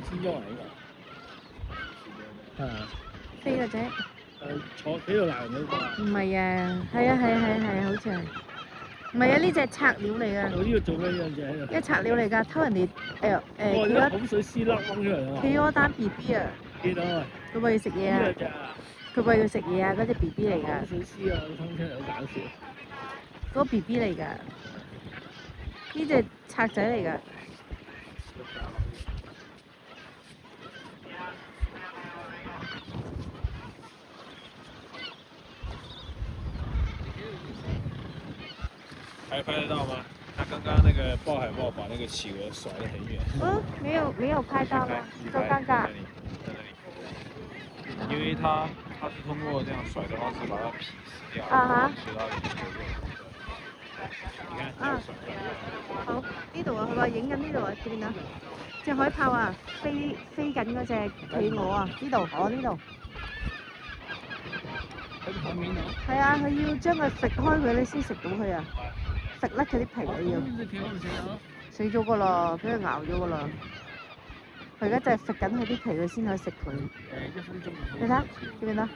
新疆嚟㗎。係啊。飛嘅啫。坐幾度難嗰個。唔係啊，係啊，好似係。唔係啊，呢隻拆料嚟㗎。我呢個做咩樣嘢喺度？一拆料嚟㗎，偷人哋我啲口水絲粒掹出嚟啊嘛。企鵝蛋 B B 啊。見到啊。佢話要食嘢啊。呢兩隻啊。佢話要食嘢啊，嗰隻 B B 嚟㗎。口水絲啊，掹出嚟好搞笑。嗰個 B B 嚟㗎。呢隻賊仔嚟㗎。还拍得到吗？他刚刚那个抱海豹把那个企鹅甩得很远。沒有拍到嗎？多尷尬。因為他是通過這樣甩的方式把它皮撕掉，吃到裡面有肉。你看，這樣甩。好，呢度啊，佢話影緊呢度啊，見啊？隻海豹啊，飛緊嗰隻企鵝啊，呢度，呢度。喺海面度。係啊，佢要將佢揈開佢，你先食到佢啊！揈甩佢啲皮啊要。死咗㗎啦，俾佢咬咗㗎啦。佢而家就係揈緊佢啲皮，佢先可以食佢。1分鐘。你睇，見唔見到？